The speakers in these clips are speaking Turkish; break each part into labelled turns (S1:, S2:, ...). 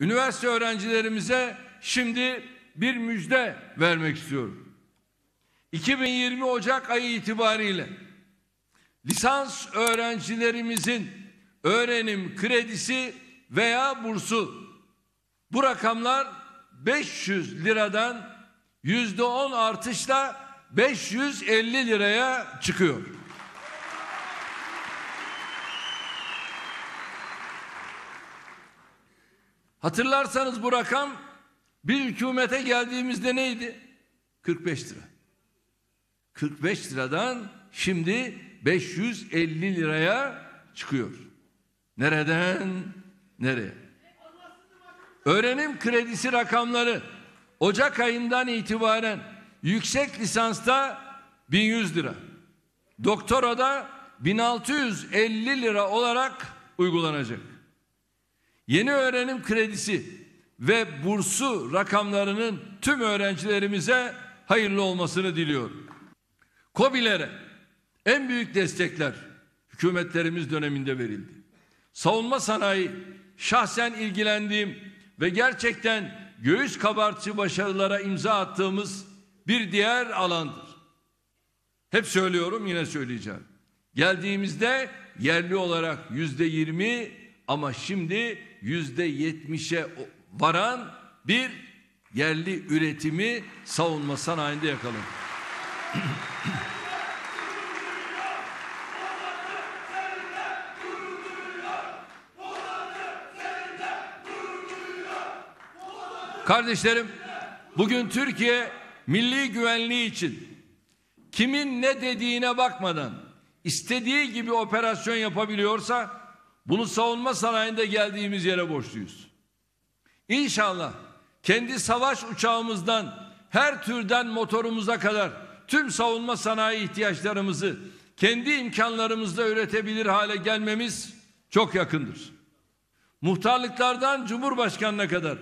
S1: Üniversite öğrencilerimize şimdi bir müjde vermek istiyorum. 2020 Ocak ayı itibariyle lisans öğrencilerimizin öğrenim kredisi veya bursu, bu rakamlar 500 liradan %10 artışla 550 liraya çıkıyor. Hatırlarsanız bu rakam bir hükümete geldiğimizde neydi? 45 lira. 45 liradan şimdi 550 liraya çıkıyor. Nereden nereye? Öğrenim kredisi rakamları Ocak ayından itibaren yüksek lisansta 1100 lira, doktorada 1650 lira olarak uygulanacak. Yeni öğrenim kredisi ve bursu rakamlarının tüm öğrencilerimize hayırlı olmasını diliyorum. KOBİ'lere en büyük destekler hükümetlerimiz döneminde verildi. Savunma sanayi şahsen ilgilendiğim ve gerçekten göğüs kabartıcı başarılara imza attığımız bir diğer alandır. Hep söylüyorum, yine söyleyeceğim. Geldiğimizde yerli olarak %20 ama şimdi %70'e varan bir yerli üretimi savunma sanayinde yakaladık. Kardeşlerim, bugün Türkiye milli güvenliği için kimin ne dediğine bakmadan istediği gibi operasyon yapabiliyorsa bunu savunma sanayinde geldiğimiz yere borçluyuz. İnşallah kendi savaş uçağımızdan her türden motorumuza kadar tüm savunma sanayi ihtiyaçlarımızı kendi imkanlarımızla üretebilir hale gelmemiz çok yakındır. Muhtarlıklardan Cumhurbaşkanına kadar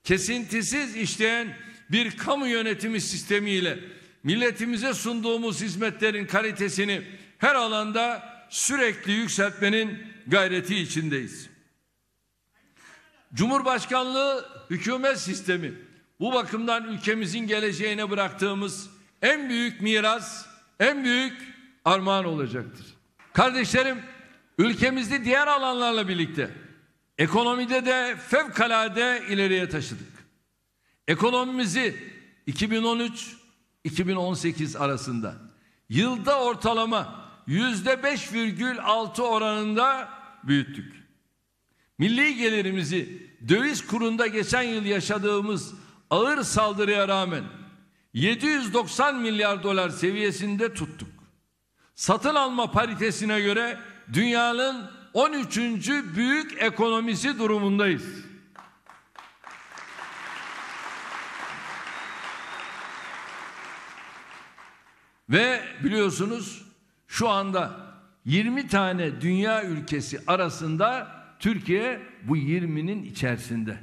S1: kesintisiz işleyen bir kamu yönetimi sistemiyle milletimize sunduğumuz hizmetlerin kalitesini her alanda sürekli yükseltmenin gayreti içindeyiz. Cumhurbaşkanlığı hükümet sistemi bu bakımdan ülkemizin geleceğine bıraktığımız en büyük miras, en büyük armağan olacaktır. Kardeşlerim, ülkemizi diğer alanlarla birlikte ekonomide de fevkalade ileriye taşıdık. Ekonomimizi 2013-2018 arasında yılda ortalama %5,6 oranında büyüttük. Milli gelirimizi döviz kurunda geçen yıl yaşadığımız ağır saldırıya rağmen 790 milyar dolar seviyesinde tuttuk. Satın alma paritesine göre dünyanın 13. büyük ekonomisi durumundayız. Ve biliyorsunuz şu anda 20 tane dünya ülkesi arasında Türkiye bu 20'nin içerisinde.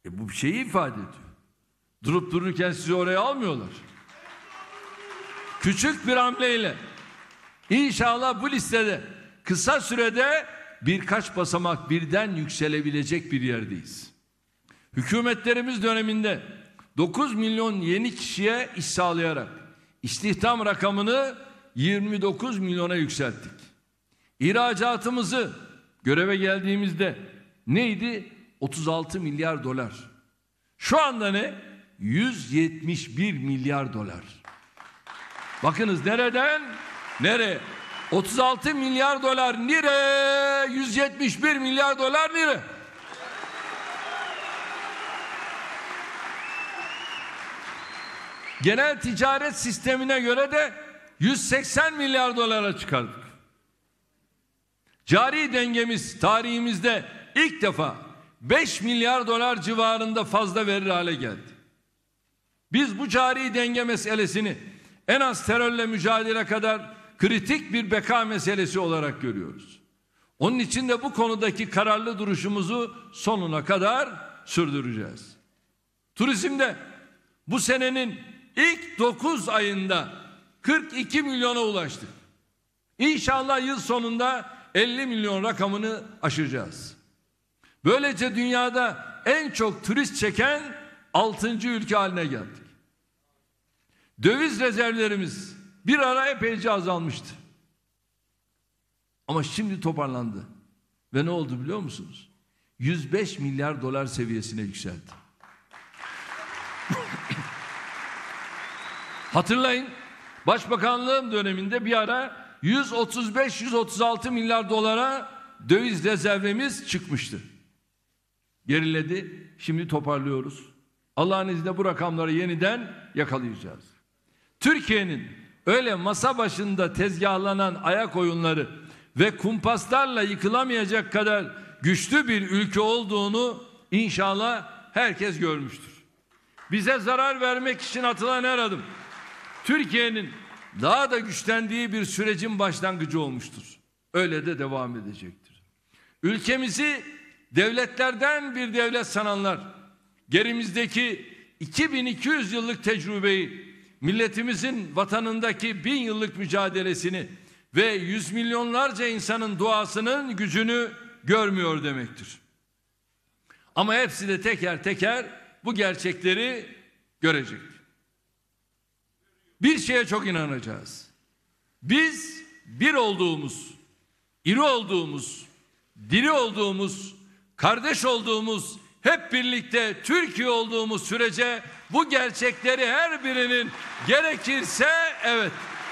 S1: Bu bir şeyi ifade ediyor. Durup dururken sizi oraya almıyorlar. Küçük bir hamleyle inşallah bu listede kısa sürede birkaç basamak birden yükselebilecek bir yerdeyiz. Hükümetlerimiz döneminde 9 milyon yeni kişiye iş sağlayarak istihdam rakamını 29 milyona yükselttik. İhracatımızı göreve geldiğimizde neydi? 36 milyar dolar. Şu anda ne? 171 milyar dolar. Bakınız nereden nereye? 36 milyar dolar nere? 171 milyar dolar nere? Genel ticaret sistemine göre de 180 milyar dolara çıkardık. Cari dengemiz tarihimizde ilk defa 5 milyar dolar civarında fazla verir hale geldi. Biz bu cari denge meselesini en az terörle mücadele kadar kritik bir beka meselesi olarak görüyoruz. Onun için de bu konudaki kararlı duruşumuzu sonuna kadar sürdüreceğiz. Turizmde bu senenin ilk 9 ayında 42 milyona ulaştık. İnşallah yıl sonunda 50 milyon rakamını aşacağız. Böylece dünyada en çok turist çeken 6. ülke haline geldik. Döviz rezervlerimiz bir ara epeyce azalmıştı. Ama şimdi toparlandı. Ve ne oldu biliyor musunuz? 105 milyar dolar seviyesine yükseldi. Hatırlayın, Başbakanlığım döneminde bir ara 135-136 milyar dolara döviz rezervimiz çıkmıştı. Geriledi, şimdi toparlıyoruz. Allah'ın izniyle bu rakamları yeniden yakalayacağız. Türkiye'nin öyle masa başında tezgahlanan ayak oyunları ve kumpaslarla yıkılamayacak kadar güçlü bir ülke olduğunu inşallah herkes görmüştür. Bize zarar vermek için atılan her adım Türkiye'nin daha da güçlendiği bir sürecin başlangıcı olmuştur. Öyle de devam edecektir. Ülkemizi devletlerden bir devlet sananlar, gerimizdeki 2200 yıllık tecrübeyi, milletimizin vatanındaki 1000 yıllık mücadelesini ve yüz milyonlarca insanın duasının gücünü görmüyor demektir. Ama hepsi de teker teker bu gerçekleri görecek. Bir şeye çok inanacağız. Biz bir olduğumuz, iri olduğumuz, diri olduğumuz, kardeş olduğumuz, hep birlikte Türkiye olduğumuz sürece bu gerçekleri her birinin gerekirse evet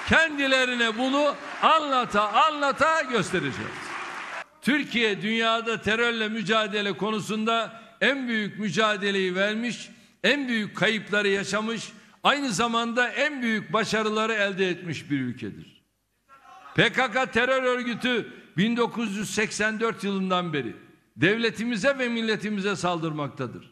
S1: kendilerine bunu anlata göstereceğiz. Türkiye dünyada terörle mücadele konusunda en büyük mücadeleyi vermiş, en büyük kayıpları yaşamış, aynı zamanda en büyük başarıları elde etmiş bir ülkedir. PKK terör örgütü 1984 yılından beri devletimize ve milletimize saldırmaktadır.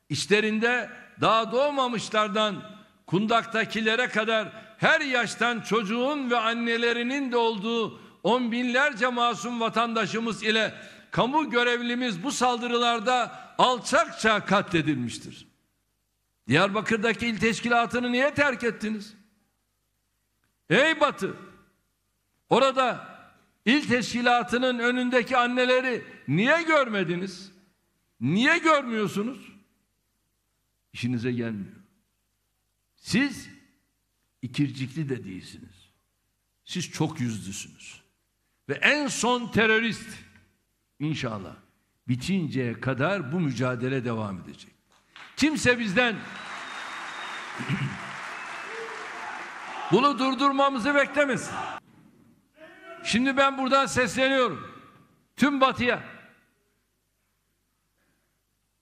S1: İçlerinde daha doğmamışlardan kundaktakilere kadar her yaştan çocuğun ve annelerinin de olduğu on binlerce masum vatandaşımız ile kamu görevlimiz bu saldırılarda alçakça katledilmiştir. Diyarbakır'daki il teşkilatını niye terk ettiniz? Ey Batı! Orada il teşkilatının önündeki anneleri niye görmediniz? Niye görmüyorsunuz? İşinize gelmiyor. Siz ikircikli de değilsiniz. Siz çok yüzlüsünüz. Ve en son terörist inşallah bitinceye kadar bu mücadele devam edecek. Kimse bizden bunu durdurmamızı beklemesin. Şimdi ben buradan sesleniyorum. Tüm Batı'ya.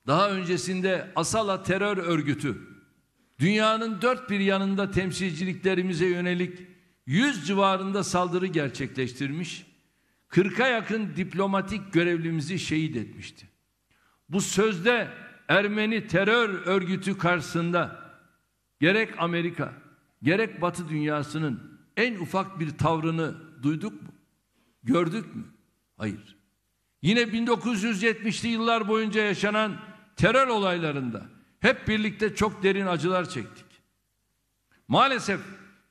S1: Daha öncesinde Asala terör örgütü dünyanın dört bir yanında temsilciliklerimize yönelik 100 civarında saldırı gerçekleştirmiş, 40'a yakın diplomatik görevlimizi şehit etmişti. Bu sözde Ermeni terör örgütü karşısında gerek Amerika, gerek Batı dünyasının en ufak bir tavrını duyduk mu? Gördük mü? Hayır. Yine 1970'li yıllar boyunca yaşanan terör olaylarında hep birlikte çok derin acılar çektik. Maalesef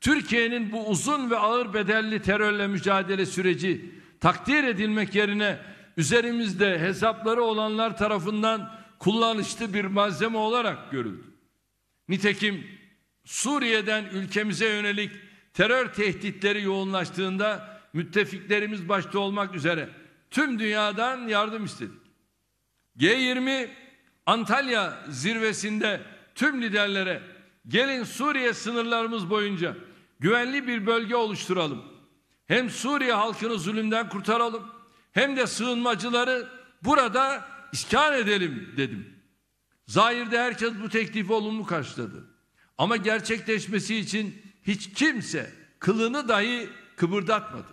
S1: Türkiye'nin bu uzun ve ağır bedelli terörle mücadele süreci takdir edilmek yerine üzerimizde hesapları olanlar tarafından kullanışlı bir malzeme olarak görüldü. Nitekim Suriye'den ülkemize yönelik terör tehditleri yoğunlaştığında müttefiklerimiz başta olmak üzere tüm dünyadan yardım istedik. G20 Antalya zirvesinde tüm liderlere gelin Suriye sınırlarımız boyunca güvenli bir bölge oluşturalım. Hem Suriye halkını zulümden kurtaralım hem de sığınmacıları burada iskan edelim dedim. Zahirde herkes bu teklifi olumlu karşıladı. Ama gerçekleşmesi için hiç kimse kılını dahi kıpırdatmadı.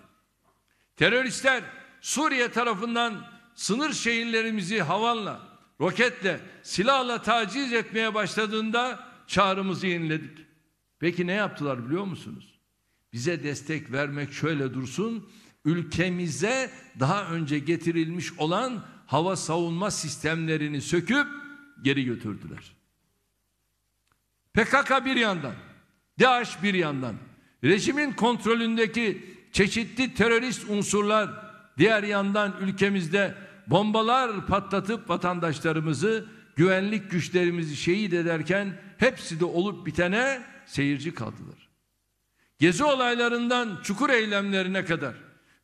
S1: Teröristler Suriye tarafından sınır şehirlerimizi havanla, roketle, silahla taciz etmeye başladığında çağrımızı yeniledik. Peki ne yaptılar biliyor musunuz? Bize destek vermek şöyle dursun, ülkemize daha önce getirilmiş olan hava savunma sistemlerini söküp geri götürdüler. PKK bir yandan, DAEŞ bir yandan, rejimin kontrolündeki çeşitli terörist unsurlar diğer yandan ülkemizde bombalar patlatıp vatandaşlarımızı, güvenlik güçlerimizi şehit ederken hepsi de olup bitene seyirci kaldılar. Gezi olaylarından Çukur eylemlerine kadar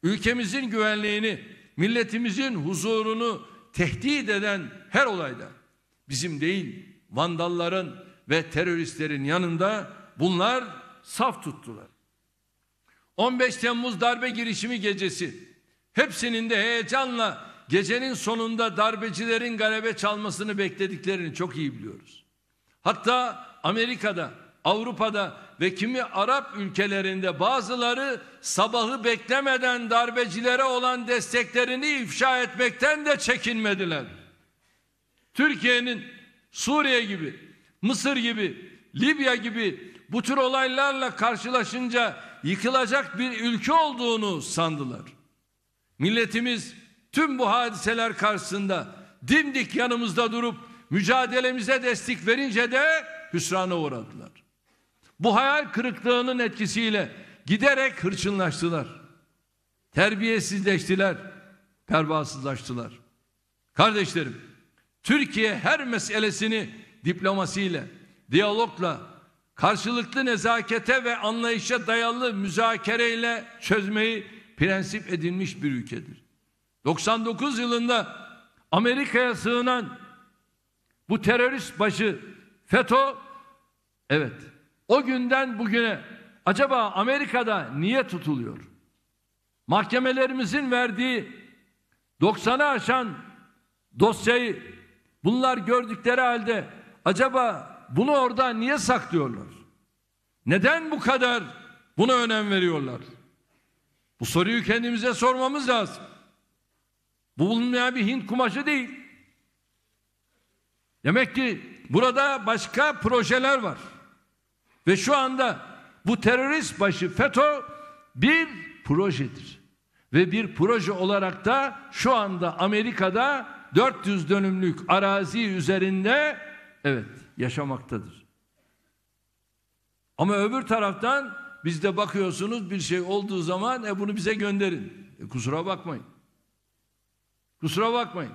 S1: ülkemizin güvenliğini, milletimizin huzurunu tehdit eden her olayda bizim değil, vandalların ve teröristlerin yanında bunlar saf tuttular. 15 Temmuz darbe girişimi gecesi, hepsinin de heyecanla gecenin sonunda darbecilerin galebe çalmasını beklediklerini çok iyi biliyoruz. Hatta Amerika'da, Avrupa'da ve kimi Arap ülkelerinde bazıları sabahı beklemeden darbecilere olan desteklerini ifşa etmekten de çekinmediler. Türkiye'nin Suriye gibi, Mısır gibi, Libya gibi bu tür olaylarla karşılaşınca yıkılacak bir ülke olduğunu sandılar. Milletimiz tüm bu hadiseler karşısında dimdik yanımızda durup mücadelemize destek verince de hüsrana uğradılar. Bu hayal kırıklığının etkisiyle giderek hırçınlaştılar. Terbiyesizleştiler, pervasızlaştılar. Kardeşlerim, Türkiye her meselesini diplomasiyle, diyalogla, karşılıklı nezakete ve anlayışa dayalı müzakereyle çözmeyi prensip edinmiş bir ülkedir. 99 yılında Amerika'ya sığınan bu terörist başı FETÖ, evet, o günden bugüne acaba Amerika'da niye tutuluyor? Mahkemelerimizin verdiği 90'ı aşan dosyayı bunlar gördükleri halde acaba bunu orada niye saklıyorlar? Neden bu kadar buna önem veriyorlar? Bu soruyu kendimize sormamız lazım. Bu bulunmayan bir Hint kumaşı değil. Demek ki burada başka projeler var. Ve şu anda bu terörist başı FETÖ bir projedir. Ve bir proje olarak da şu anda Amerika'da 400 dönümlük arazi üzerinde evet yaşamaktadır. Ama öbür taraftan bizde bakıyorsunuz bir şey olduğu zaman bunu bize gönderin. Kusura bakmayın. Kusura bakmayın.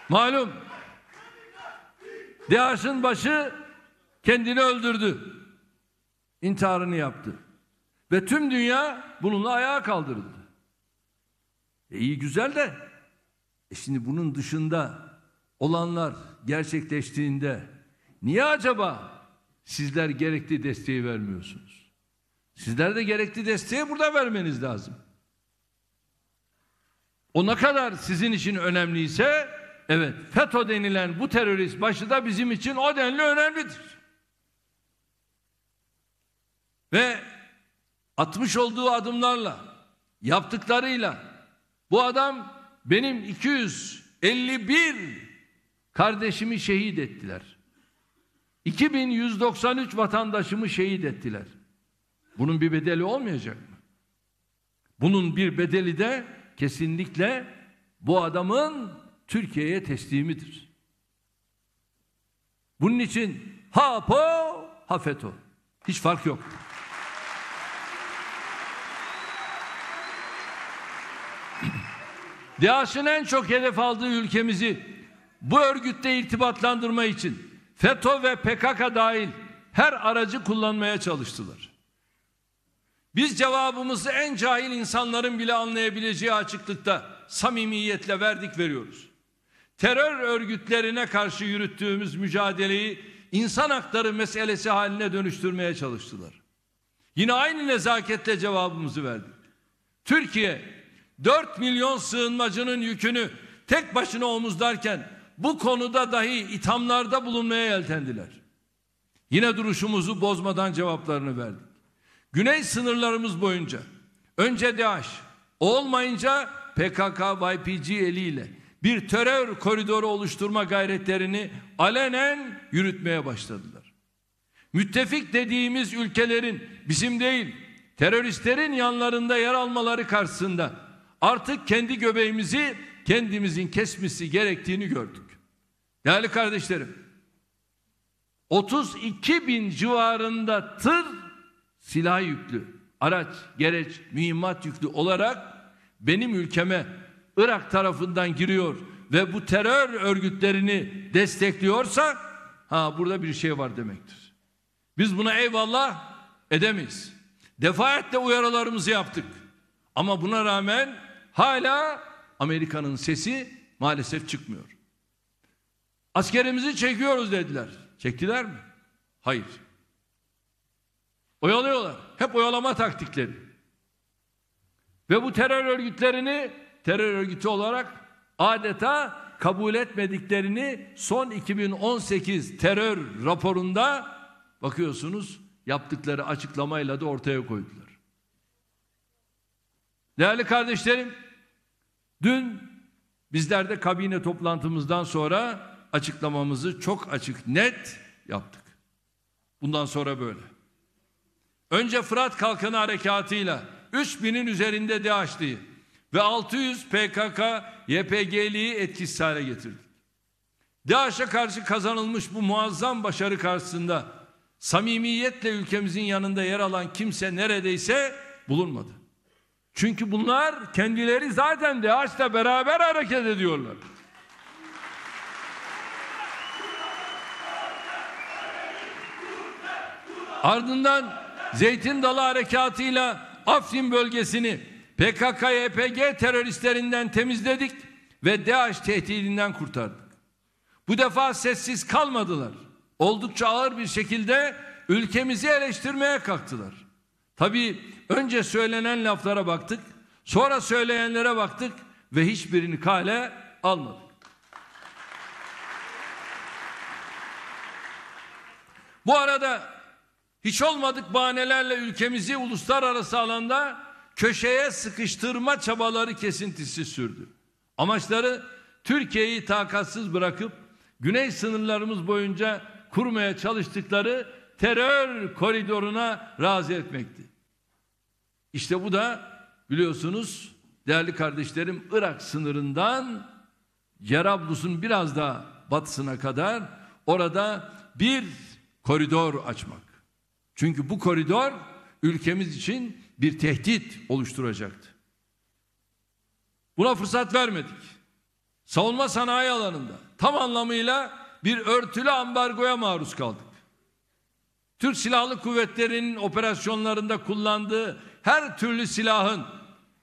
S1: Malum DAEŞ'in başı kendini öldürdü. İntiharını yaptı. Ve tüm dünya bununla ayağa kaldırıldı. İyi güzel de şimdi bunun dışında olanlar gerçekleştiğinde niye acaba sizler gerekli desteği vermiyorsunuz? Sizler de gerekli desteği burada vermeniz lazım. O ne kadar sizin için önemliyse evet FETÖ denilen bu terörist başı da bizim için o denli önemlidir. Ve atmış olduğu adımlarla, yaptıklarıyla bu adam benim 251 kardeşimi şehit ettiler. 2193 vatandaşımı şehit ettiler. Bunun bir bedeli olmayacak mı? Bunun bir bedeli de kesinlikle bu adamın Türkiye'ye teslimidir. Bunun için ha APO, ha FETÖ. Hiç fark yok. DAEŞ'in en çok hedef aldığı ülkemizi bu örgütle irtibatlandırma için FETÖ ve PKK dahil her aracı kullanmaya çalıştılar. Biz cevabımızı en cahil insanların bile anlayabileceği açıklıkta samimiyetle verdik, veriyoruz. Terör örgütlerine karşı yürüttüğümüz mücadeleyi insan hakları meselesi haline dönüştürmeye çalıştılar. Yine aynı nezaketle cevabımızı verdik. Türkiye 4 milyon sığınmacının yükünü tek başına omuzlarken bu konuda dahi ithamlarda bulunmaya yeltendiler. Yine duruşumuzu bozmadan cevaplarını verdik. Güney sınırlarımız boyunca önce DAEŞ, olmayınca PKK, YPG eliyle bir terör koridoru oluşturma gayretlerini alenen yürütmeye başladılar. Müttefik dediğimiz ülkelerin bizim değil, teröristlerin yanlarında yer almaları karşısında artık kendi göbeğimizi kendimizin kesmesi gerektiğini gördük. Değerli kardeşlerim, 32 bin civarında tır silah yüklü araç, gereç, mühimmat yüklü olarak benim ülkeme Irak tarafından giriyor ve bu terör örgütlerini destekliyorsa burada bir şey var demektir. Biz buna eyvallah edemeyiz. Defaatle uyarılarımızı yaptık. Ama buna rağmen hala Amerika'nın sesi maalesef çıkmıyor. Askerimizi çekiyoruz dediler. Çektiler mi? Hayır. Oyalıyorlar. Hep oyalama taktikleri. Ve bu terör örgütlerini terör örgütü olarak adeta kabul etmediklerini son 2018 terör raporunda bakıyorsunuz yaptıkları açıklamayla da ortaya koydular. Değerli kardeşlerim, dün bizler de kabine toplantımızdan sonra açıklamamızı çok açık, net yaptık. Bundan sonra böyle. Önce Fırat Kalkanı Harekatı'yla 3000'in üzerinde DAEŞ'liyi ve 600 PKK, YPG'liyi etkisiz hale getirdik. DAEŞ'e karşı kazanılmış bu muazzam başarı karşısında samimiyetle ülkemizin yanında yer alan kimse neredeyse bulunmadı. Çünkü bunlar kendileri zaten DAEŞ'le beraber hareket ediyorlar. Ardından Zeytin Dalı Harekatı'yla Afrin bölgesini PKK-YPG teröristlerinden temizledik ve DAEŞ tehdidinden kurtardık. Bu defa sessiz kalmadılar. Oldukça ağır bir şekilde ülkemizi eleştirmeye kalktılar. Tabii önce söylenen laflara baktık, sonra söyleyenlere baktık ve hiçbirini kale almadık. Bu arada hiç olmadık bahanelerle ülkemizi uluslararası alanda köşeye sıkıştırma çabaları kesintisiz sürdü. Amaçları Türkiye'yi takatsız bırakıp güney sınırlarımız boyunca kurmaya çalıştıkları terör koridoruna razı etmekti. İşte bu da biliyorsunuz değerli kardeşlerim Irak sınırından Cerablus'un biraz daha batısına kadar orada bir koridor açmak. Çünkü bu koridor ülkemiz için bir tehdit oluşturacaktı. Buna fırsat vermedik. Savunma sanayi alanında tam anlamıyla bir örtülü ambargoya maruz kaldık. Türk Silahlı Kuvvetleri'nin operasyonlarında kullandığı her türlü silahın,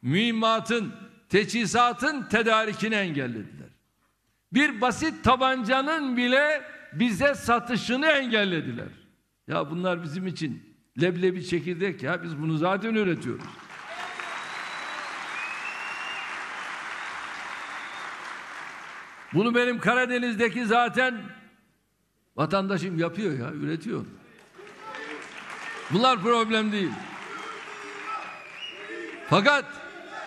S1: mühimmatın, teçhizatın tedarikini engellediler. Bir basit tabancanın bile bize satışını engellediler. Ya bunlar bizim için leblebi çekirdek ya, biz bunu zaten üretiyoruz. Bunu benim Karadeniz'deki zaten vatandaşım yapıyor ya, üretiyor. Bunlar problem değil. Fakat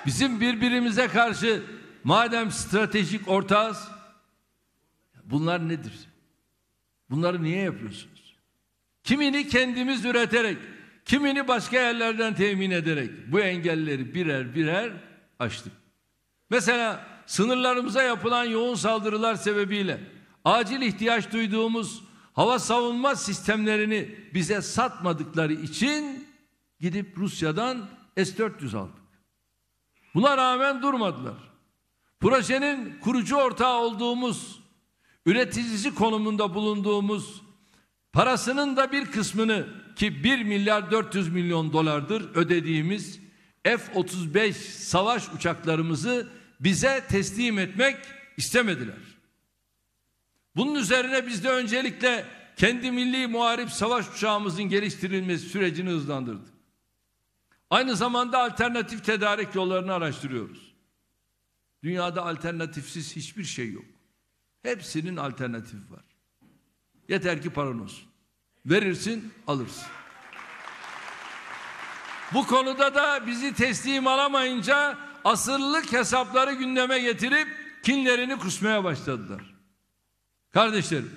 S1: bizim birbirimize karşı madem stratejik ortağız, bunlar nedir? Bunları niye yapıyorsunuz? Kimini kendimiz üreterek, kimini başka yerlerden temin ederek bu engelleri birer birer aştık. Mesela sınırlarımıza yapılan yoğun saldırılar sebebiyle acil ihtiyaç duyduğumuz hava savunma sistemlerini bize satmadıkları için gidip Rusya'dan S-400 aldık. Buna rağmen durmadılar. Projenin kurucu ortağı olduğumuz, üreticisi konumunda bulunduğumuz, parasının da bir kısmını ki 1 milyar 400 milyon dolardır ödediğimiz F-35 savaş uçaklarımızı bize teslim etmek istemediler. Bunun üzerine biz de öncelikle kendi milli muharip savaş uçağımızın geliştirilmesi sürecini hızlandırdık. Aynı zamanda alternatif tedarik yollarını araştırıyoruz. Dünyada alternatifsiz hiçbir şey yok. Hepsinin alternatifi var. Yeter ki paran olsun. Verirsin, alırsın. Bu konuda da bizi teslim alamayınca asırlık hesapları gündeme getirip kinlerini kusmaya başladılar. Kardeşlerim,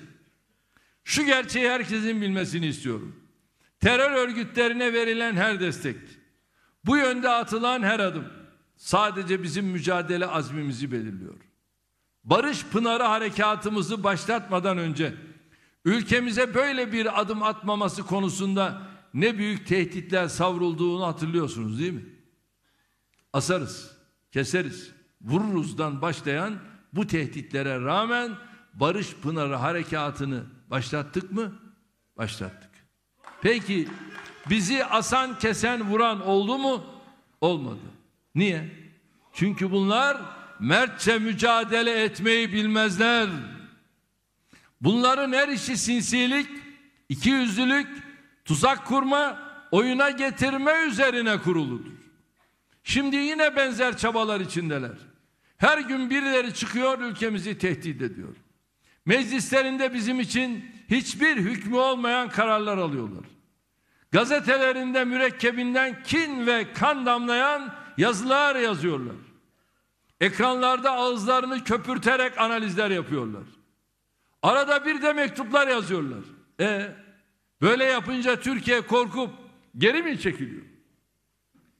S1: şu gerçeği herkesin bilmesini istiyorum. Terör örgütlerine verilen her destek, bu yönde atılan her adım sadece bizim mücadele azmimizi belirliyor. Barış Pınarı harekatımızı başlatmadan önce ülkemize böyle bir adım atmaması konusunda ne büyük tehditler savrulduğunu hatırlıyorsunuz değil mi? Asarız, keseriz, vururuzdan başlayan bu tehditlere rağmen Barış Pınarı harekatını başlattık mı? Başlattık. Peki bizi asan, kesen, vuran oldu mu? Olmadı. Niye? Çünkü bunlar mertçe mücadele etmeyi bilmezler. Bunların her işi sinsilik, ikiyüzlülük, tuzak kurma, oyuna getirme üzerine kuruludur. Şimdi yine benzer çabalar içindeler. Her gün birileri çıkıyor, ülkemizi tehdit ediyor. Meclislerinde bizim için hiçbir hükmü olmayan kararlar alıyorlar. Gazetelerinde mürekkebinden kin ve kan damlayan yazılar yazıyorlar. Ekranlarda ağızlarını köpürterek analizler yapıyorlar. Arada bir de mektuplar yazıyorlar. Böyle yapınca Türkiye korkup geri mi çekiliyor?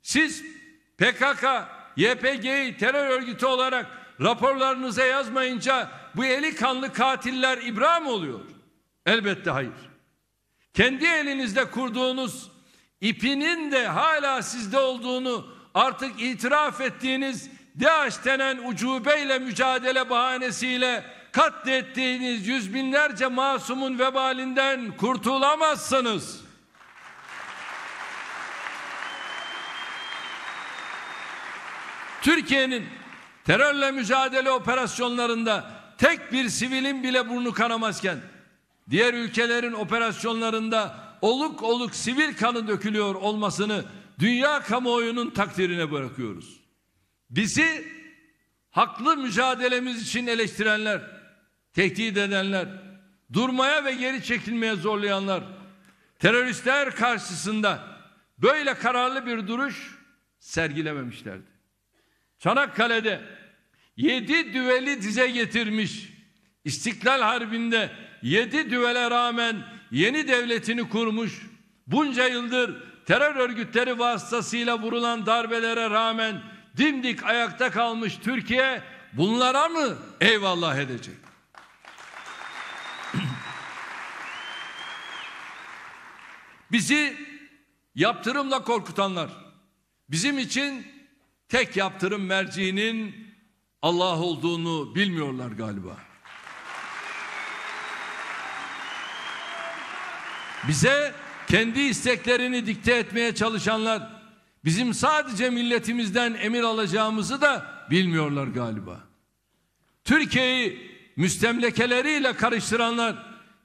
S1: Siz PKK, YPG'yi terör örgütü olarak raporlarınıza yazmayınca bu eli kanlı katiller ibra mı oluyor? Elbette hayır. Kendi elinizde kurduğunuz ipinin de hala sizde olduğunu artık itiraf ettiğiniz DAEŞ denen ucubeyle mücadele bahanesiyle katlettiğiniz yüz binlerce masumun vebalinden kurtulamazsınız. Türkiye'nin terörle mücadele operasyonlarında tek bir sivilin bile burnu kanamazken diğer ülkelerin operasyonlarında oluk oluk sivil kanı dökülüyor olmasını dünya kamuoyunun takdirine bırakıyoruz. Bizi haklı mücadelemiz için eleştirenler, tehdit edenler, durmaya ve geri çekilmeye zorlayanlar, teröristler karşısında böyle kararlı bir duruş sergilememişlerdi. Çanakkale'de 7 düveli dize getirmiş, İstiklal Harbi'nde 7 düvele rağmen yeni devletini kurmuş, bunca yıldır terör örgütleri vasıtasıyla vurulan darbelere rağmen dimdik ayakta kalmış Türkiye bunlara mı eyvallah edecek? Bizi yaptırımla korkutanlar bizim için tek yaptırım merciğinin Allah olduğunu bilmiyorlar galiba. Bize kendi isteklerini dikte etmeye çalışanlar bizim sadece milletimizden emir alacağımızı da bilmiyorlar galiba. Türkiye'yi müstemlekeleriyle karıştıranlar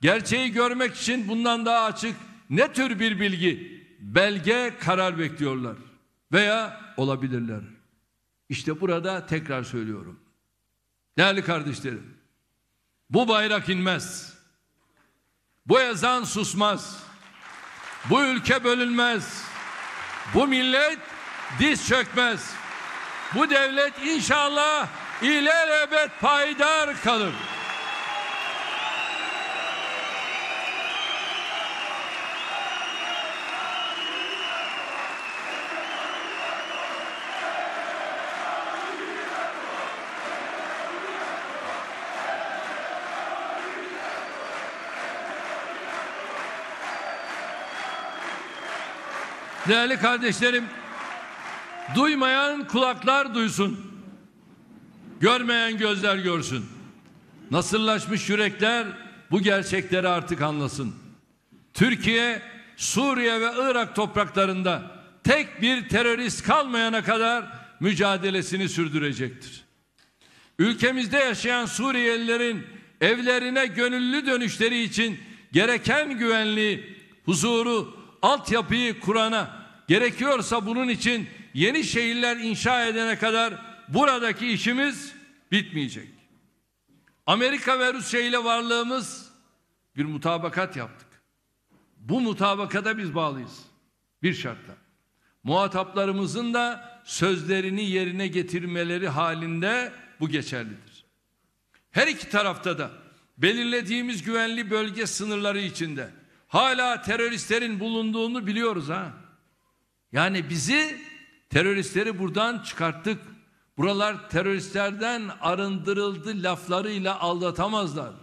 S1: gerçeği görmek için bundan daha açık ne tür bir bilgi, belge, karar bekliyorlar veya olabilirler. İşte burada tekrar söylüyorum. Değerli kardeşlerim, bu bayrak inmez. Bu ezan susmaz. Bu ülke bölünmez. Bu millet diz çökmez. Bu devlet inşallah ilelebet payidar kalır. Değerli kardeşlerim, duymayan kulaklar duysun, görmeyen gözler görsün. Nasırlaşmış yürekler bu gerçekleri artık anlasın. Türkiye, Suriye ve Irak topraklarında tek bir terörist kalmayana kadar mücadelesini sürdürecektir. Ülkemizde yaşayan Suriyelilerin evlerine gönüllü dönüşleri için gereken güvenliği, huzuru, altyapıyı kurana, gerekiyorsa bunun için yeni şehirler inşa edene kadar buradaki işimiz bitmeyecek. Amerika ve Rusya ile varlığımız bir mutabakat yaptık. Bu mutabakata biz bağlıyız. Bir şartla. Muhataplarımızın da sözlerini yerine getirmeleri halinde bu geçerlidir. Her iki tarafta da belirlediğimiz güvenli bölge sınırları içinde hala teröristlerin bulunduğunu biliyoruz ha. Yani bizi teröristleri buradan çıkarttık. Buralar teröristlerden arındırıldı laflarıyla aldatamazlar.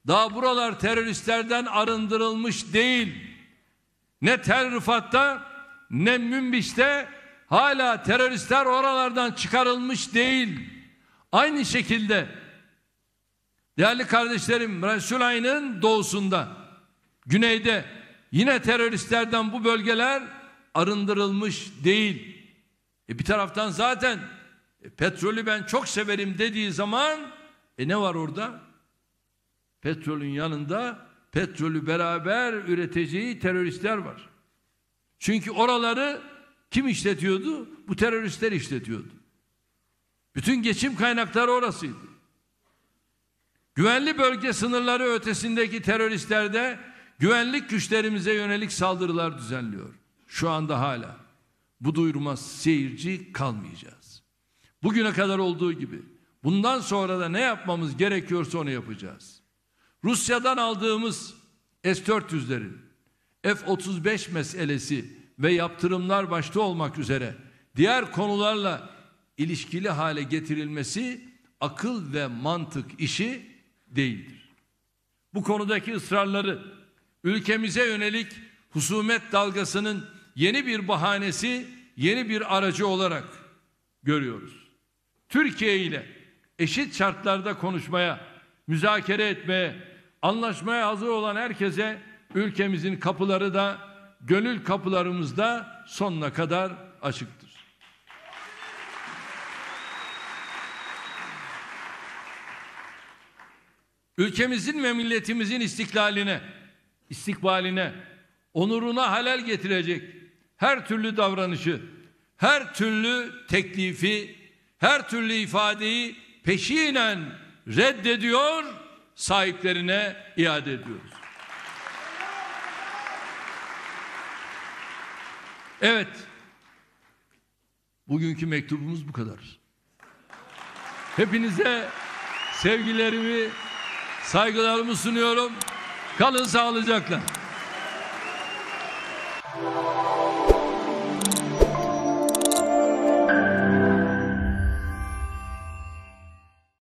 S1: Daha buralar teröristlerden arındırılmış değil. ne Tel Rıfat'ta ne Münbiş'te hala teröristler oralardan çıkarılmış değil. Aynı şekilde değerli kardeşlerim, Resulayn'ın doğusunda, güneyde yine teröristlerden bu bölgeler arındırılmış değil. Bir taraftan zaten petrolü ben çok severim dediği zaman ne var orada? Petrolün yanında petrolü beraber üreteceği teröristler var. Çünkü oraları kim işletiyordu? Bu teröristler işletiyordu. Bütün geçim kaynakları orasıydı. Güvenli bölge sınırları ötesindeki teröristler de güvenlik güçlerimize yönelik saldırılar düzenliyor. Şu anda hala bu duyuruma seyirci kalmayacağız. Bugüne kadar olduğu gibi bundan sonra da ne yapmamız gerekiyorsa onu yapacağız. Rusya'dan aldığımız S-400'lerin, F-35 meselesi ve yaptırımlar başta olmak üzere diğer konularla ilişkili hale getirilmesi akıl ve mantık işi değildir. Bu konudaki ısrarları ülkemize yönelik husumet dalgasının yeni bir bahanesi, yeni bir aracı olarak görüyoruz. Türkiye ile eşit şartlarda konuşmaya, müzakere etmeye, anlaşmaya hazır olan herkese ülkemizin kapıları da, gönül kapılarımız da sonuna kadar açıktır. Ülkemizin ve milletimizin istikbaline, onuruna halel getirecek her türlü davranışı, her türlü teklifi, her türlü ifadeyi peşinen reddediyor, sahiplerine iade ediyoruz. Evet, bugünkü mektubumuz bu kadar. Hepinize sevgilerimi, saygılarımı sunuyorum. Kalın sağlıcakla.